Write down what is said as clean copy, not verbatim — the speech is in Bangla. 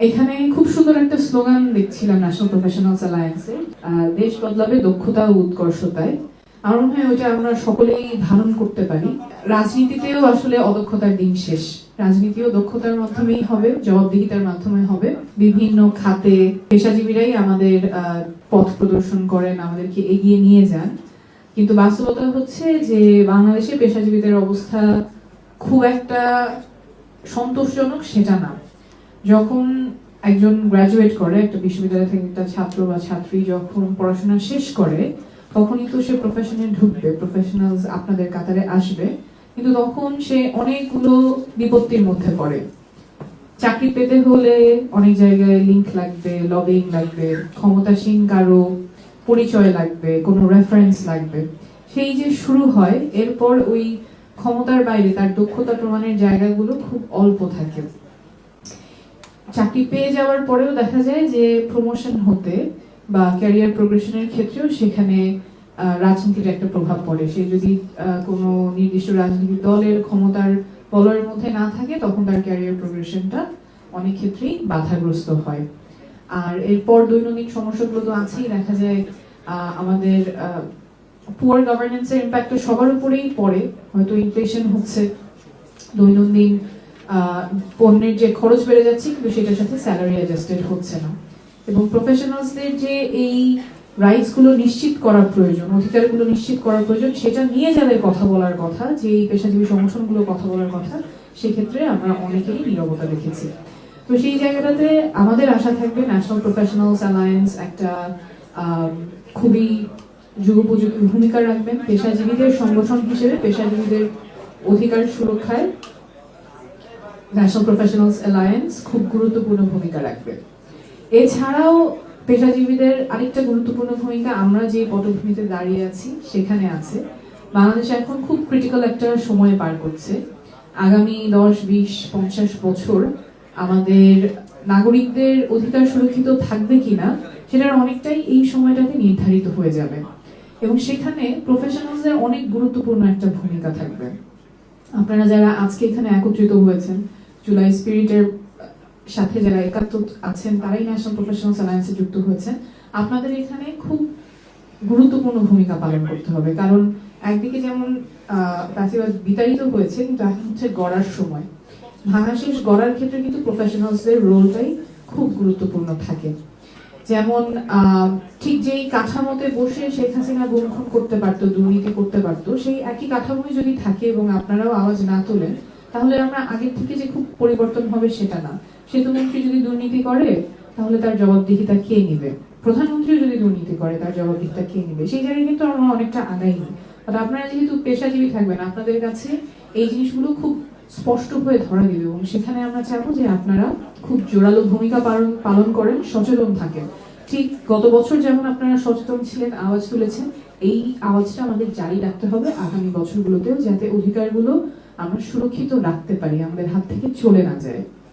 এখানে খুব সুন্দর একটা স্লোগান দেখছিলাম ন্যাশনাল প্রফেশনালস অ্যালায়েন্সের, দেশ বদলাবে দক্ষতা ও উৎকর্ষতায়। আমার মনে হয় ওইটা আমরা সকলেই ধারণ করতে পারি। রাজনীতিতেও আসলে অদক্ষতার দিন শেষ। রাজনীতিও দক্ষতার মাধ্যমেই হবে, জবাবদিহিতার মাধ্যমে হবে। বিভিন্ন খাতে পেশাজীবীরাই আমাদের পথ প্রদর্শন করেন, আমাদেরকে এগিয়ে নিয়ে যান। কিন্তু বাস্তবতা হচ্ছে যে বাংলাদেশে পেশাজীবীদের অবস্থা খুব একটা সন্তোষজনক সেটা না। যখন একজন গ্রাজুয়েট করে, একটা বিশ্ববিদ্যালয় থেকে একটা ছাত্র বা ছাত্রী যখন পড়াশোনা শেষ করে, তখনই তো সে প্রফেশনে ঢুকবে, প্রফেশনালস আপনাদের কাতারে আসবে। কিন্তু তখন সে অনেকগুলো বিপত্তির মধ্যে পড়ে। চাকরি পেতে হলে অনেক জায়গায় লিংক লাগবে, লবিং লাগবে, ক্ষমতাসীন কারো পরিচয় লাগবে, কোনো রেফারেন্স লাগবে। সেই যে শুরু হয়, এরপর ওই ক্ষমতার বাইরে তার দক্ষতা প্রমাণের জায়গাগুলো খুব অল্প থাকে। চাকরি পেয়ে যাওয়ার পরেও দেখা যায় যে প্রমোশন হতে বা ক্যারিয়ার প্রোগ্রেশনের ক্ষেত্রেও সেখানে রাজনীতির একটা প্রভাব পড়ে। সে যদি কোনো নির্দিষ্ট রাজনৈতিক দলের ক্ষমতার বলয়ের মধ্যে না থাকে, তখন তার ক্যারিয়ার প্রোগ্রেশনটা অনেক ক্ষেত্রেই বাধাগ্রস্ত হয়। আর এরপর দৈনন্দিন সমস্যাগুলো তো আছেই। দেখা যায় আমাদের পুয়ার গভর্নেন্সের ইম্প্যাক্ট তো সবার উপরেই পড়ে। হয়তো ইনফ্লেশন হচ্ছে, দৈনন্দিন পণ্যের যে খরচ বেড়ে যাচ্ছে, কিন্তু সেটার সাথে স্যালারি অ্যাডজাস্টেড হচ্ছে না। এবং প্রফেশনালসদের যে এই রাইটস গুলো নিশ্চিত করার প্রয়োজন, অধিকারগুলো নিশ্চিত করার প্রয়োজন, সেটা নিয়ে যাদের কথা বলার কথা, যে এই পেশাজীবী সংগঠনগুলো কথা বলার কথা, সেক্ষেত্রে আমরা অনেকেরই নীরবতা দেখেছি। তো সেই জায়গাটাতে আমাদের আশা থাকবে ন্যাশনাল প্রফেশনালস অ্যালায়েন্স একটা খুবই যুগোপযোগী ভূমিকা রাখবেন। পেশাজীবীদের সংগঠন হিসেবে পেশাজীবীদের অধিকার সুরক্ষায় ন্যাশনাল প্রফেশনালস অ্যালায়েন্স খুব গুরুত্বপূর্ণ ভূমিকা রাখবে। এছাড়াও পেশাজীবীদের আরেকটা গুরুত্বপূর্ণ ভূমিকা আমরা যে পটভূমিতে দাঁড়িয়ে আছি সেখানে আছে। বাংলাদেশ এখন খুব ক্রিটিক্যাল একটা সময় পার করছে। আগামী 10, 20, 50 বছর আমাদের নাগরিকদের অধিকার সুরক্ষিত থাকবে কিনা সেটার অনেকটাই এই সময়টাতে নির্ধারিত হয়ে যাবে। এবং সেখানে প্রফেশনালসদের অনেক গুরুত্বপূর্ণ একটা ভূমিকা থাকবে। আপনারা যারা আজকে এখানে একত্রিত হয়েছেন, জুলাই স্পিরিটের সাথে যারা একাত্ম আছেন, তারাই ন্যাশনাল প্রফেশনালস অ্যালায়েন্সে যুক্ত হয়েছেন। আপনাদের এখানে খুব গুরুত্বপূর্ণ ভূমিকা পালন করতে হবে। কারণ একদিকে যেমন ফ্যাসিবাদ বিতাড়িত হয়েছে, কিন্তু এখন হচ্ছে গড়ার সময়। ভাঙাশেষ গড়ার ক্ষেত্রে কিন্তু প্রফেশনালসদের রোলটাই খুব গুরুত্বপূর্ণ থাকে। যেমন ঠিক যেই কাঠামোতে বসে শেখ হাসিনা গুমখুন করতে পারতো, দুর্নীতি করতে পারতো, সেই একই কাঠামোই যদি থাকে এবং আপনারাও আওয়াজ না তোলেন, তাহলে আমরা আগের থেকে যে খুব পরিবর্তন হবে সেটা না। সেতুমন্ত্রী যদি দুর্নীতি করে, তাহলে তার জবাবদিহিতা কে নিবে? প্রধানমন্ত্রী যদি দুর্নীতি করে, তার জবাবদিহিতা কে নিবে? সেই জায়গায় কিন্তু আমরা অনেকটা আগাইনি। আপনারা যেহেতু পেশাজীবী থাকবেন, আপনাদের কাছে এই জিনিসগুলো খুব স্পষ্ট হয়ে ধরা দিবে। এবং সেখানে আমরা চাইবো যে আপনারা খুব জোরালো ভূমিকা পালন করেন, সচেতন থাকেন। ঠিক গত বছর যেমন আপনারা সচেতন ছিলেন, আওয়াজ তুলেছেন, এই আওয়াজটা আমাদের জারি রাখতে হবে আগামী বছরগুলোতেও, যাতে অধিকারগুলো আমরা সুরক্ষিত রাখতে পারি, আমাদের হাত থেকে চলে না যায়।